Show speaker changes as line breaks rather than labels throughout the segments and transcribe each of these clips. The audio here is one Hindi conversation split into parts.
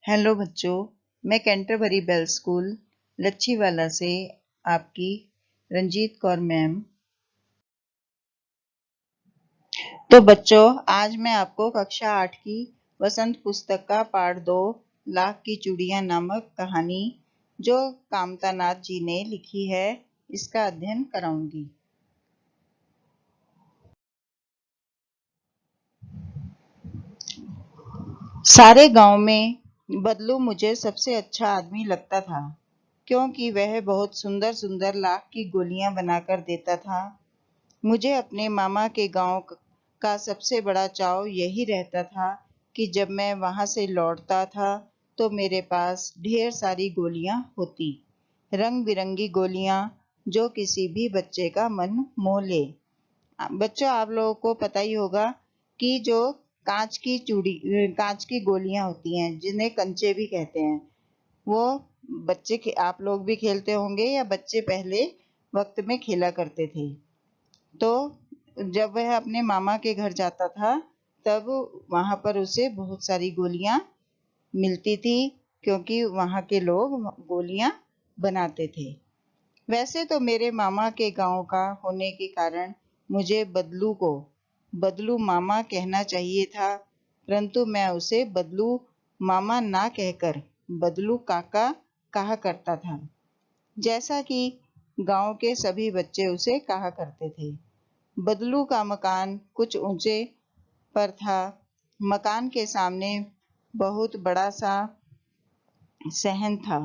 हेलो बच्चों, मैं कैंटरबरी बेल स्कूल लच्छीवाला से आपकी रंजीत कौर मैम। तो बच्चों, आज मैं आपको कक्षा 8 की वसंत पुस्तक का पाठ 2 लाख की चूड़ियां नामक कहानी जो कामता नाथ जी ने लिखी है, इसका अध्ययन कराऊंगी। सारे गांव में बदलू मुझे सबसे अच्छा आदमी लगता था, क्योंकि वह बहुत सुंदर सुंदर लाख की गोलियां बनाकर देता था। मुझे अपने मामा के गांव का सबसे बड़ा चाव यही रहता था कि जब मैं वहां से लौटता था तो मेरे पास ढेर सारी गोलियां होती, रंग बिरंगी गोलियां जो किसी भी बच्चे का मन मोह ले। बच्चों, आप लोगों को पता ही होगा कि जो कांच की गोलियां होती हैं, जिन्हें कंचे भी कहते हैं, वो आप लोग भी खेलते होंगे या बच्चे पहले वक्त में खेला करते थे। तो जब वह अपने मामा के घर जाता था, तब वहां पर उसे बहुत सारी गोलियां मिलती थी, क्योंकि वहां के लोग गोलियां बनाते थे। वैसे तो मेरे मामा के गांव का होने के कारण मुझे बदलू को बदलू मामा कहना चाहिए था, परंतु मैं उसे बदलू मामा ना कहकर बदलू काका कहा करता था, जैसा कि गांव के सभी बच्चे उसे कहा करते थे। बदलू का मकान कुछ ऊंचे पर था। मकान के सामने बहुत बड़ा सा सहन था,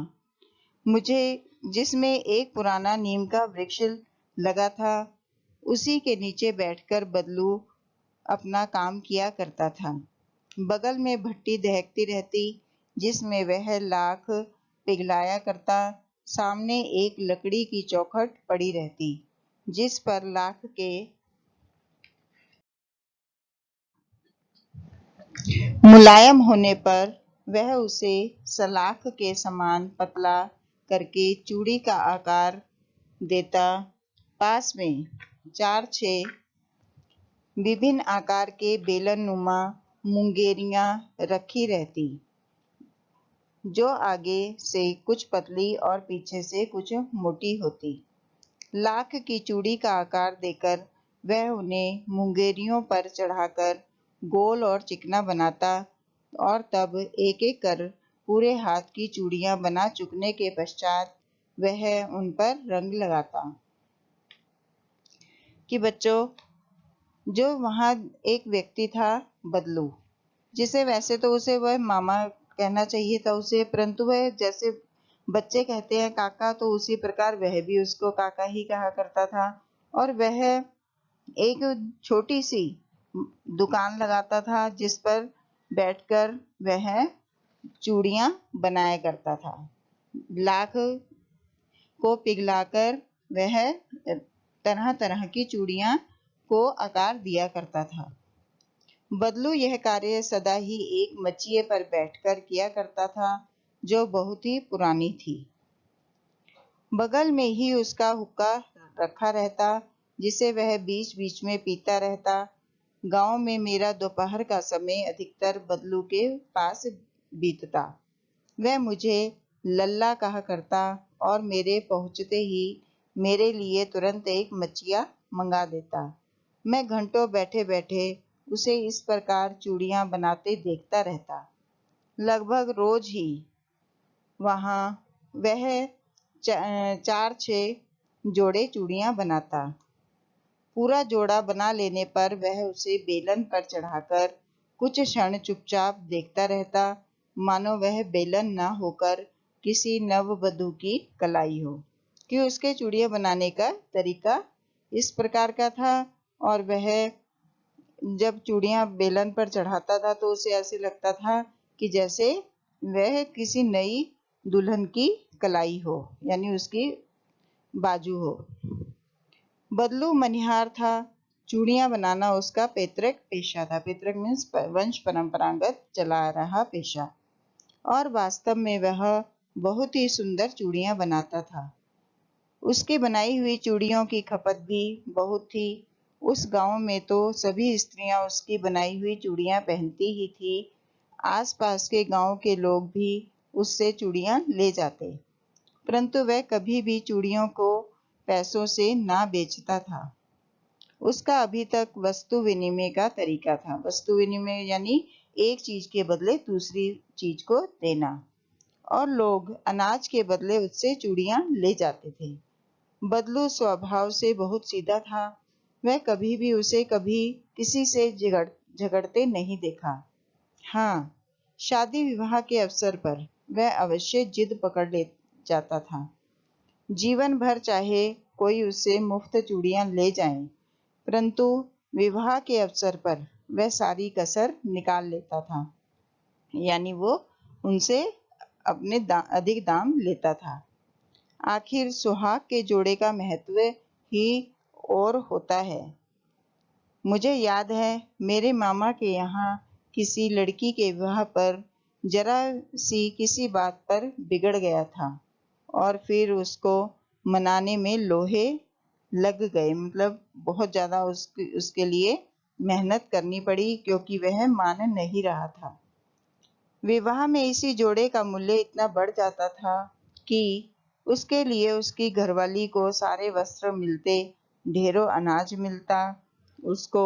मुझे जिसमें एक पुराना नीम का वृक्ष लगा था। उसी के नीचे बैठकर बदलू अपना काम किया करता था। बगल में भट्टी दहकती रहती, जिसमें वह लाख पिघलाया करता। सामने एक लकड़ी की चौखट पड़ी रहती, जिस पर लाख के मुलायम होने पर वह उसे सलाख के समान पतला करके चूड़ी का आकार देता। पास में 4-6 विभिन्न आकार के बेलन नुमा मुंगेरियां रखी रहती, जो आगे से कुछ पतली और पीछे से कुछ मोटी होती। लाख की चूड़ी का आकार देकर वह उन्हें मुंगेरियों पर चढ़ाकर गोल और चिकना बनाता, और तब एक एक कर पूरे हाथ की चूड़ियां बना चुकने के पश्चात वह उन पर रंग लगाता। कि बच्चों, जो वहां एक व्यक्ति था बदलू, जिसे वैसे तो उसे वह मामा कहना चाहिए था उसे, परंतु वह जैसे बच्चे कहते हैं काका, तो उसी प्रकार वह भी उसको काका ही कहा करता था। और वह एक छोटी सी दुकान लगाता था, जिस पर बैठकर वह चूड़ियां बनाया करता था। लाख को पिघलाकर वह तरह तरह की चूड़ियां को आकार दिया करता था। बदलू यह कार्य सदा ही एक मचिए पर बैठकर किया करता था, जो बहुत ही पुरानी थी। बगल में ही उसका हुक्का रखा रहता, जिसे वह बीच बीच में पीता रहता। गांव में मेरा दोपहर का समय अधिकतर बदलू के पास बीतता। वह मुझे लल्ला कहा करता और मेरे पहुंचते ही मेरे लिए तुरंत एक मचिया मंगा देता। मैं घंटों बैठे बैठे उसे इस प्रकार चूड़ियां बनाते देखता रहता। लगभग रोज ही वहां वह 4-6 जोड़े चूड़ियां बनाता। पूरा जोड़ा बना लेने पर वह उसे बेलन पर चढ़ाकर कुछ क्षण चुपचाप देखता रहता, मानो वह बेलन न होकर किसी नववधू की कलाई हो। कि उसके चूड़ियां बनाने का तरीका इस प्रकार का था, और वह जब चूड़ियां बेलन पर चढ़ाता था तो उसे ऐसे लगता था कि जैसे वह किसी नई दुल्हन की कलाई हो, यानी उसकी बाजू हो। बदलू मनिहार था। चूड़ियां बनाना उसका पैतृक पेशा था। पैतृक मीन्स वंश परंपरागत चला आ रहा पेशा। और वास्तव में वह बहुत ही सुंदर चूड़ियां बनाता था। उसकी बनाई हुई चूड़ियों की खपत भी बहुत थी। उस गांव में तो सभी स्त्रियां उसकी बनाई हुई चूड़ियां पहनती ही थी। आसपास के गांव के लोग भी उससे चूड़ियां ले जाते, परंतु वह कभी भी चूड़ियों को पैसों से ना बेचता था। उसका अभी तक वस्तु विनिमय का तरीका था। वस्तु विनिमय यानी एक चीज के बदले दूसरी चीज को देना, और लोग अनाज के बदले उससे चूड़ियां ले जाते थे। बदलू स्वभाव से बहुत सीधा था। वह कभी भी उसे कभी किसी से झगड़ते नहीं देखा। हाँ, शादी विवाह के अवसर पर वह अवश्य जिद पकड़ ले जाता था। जीवन भर चाहे कोई उससे मुफ्त चूड़ियां ले जाए, परंतु विवाह के अवसर पर वह सारी कसर निकाल लेता था, यानी वो उनसे अपने अधिक दाम लेता था। आखिर सुहाग के जोड़े का महत्व ही और होता है। मुझे याद है, मेरे मामा के यहाँ किसी लड़की के विवाह पर जरा सी किसी बात पर बिगड़ गया था, और फिर उसको मनाने में लोहे लग गए। मतलब बहुत ज्यादा उसके लिए मेहनत करनी पड़ी, क्योंकि वह मान नहीं रहा था। विवाह में इसी जोड़े का मूल्य इतना बढ़ जाता था कि उसके लिए उसकी घरवाली को सारे वस्त्र मिलते, ढेरों अनाज मिलता, उसको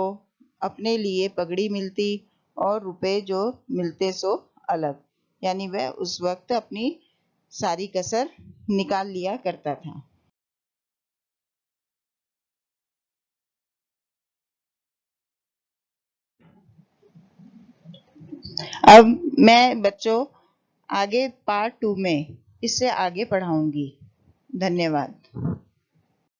अपने लिए पगड़ी मिलती, और रुपए जो मिलते सो अलग। यानी वह उस वक्त अपनी सारी कसर निकाल लिया करता था। अब मैं बच्चों आगे पार्ट 2 में इससे आगे पढ़ाऊंगी। धन्यवाद।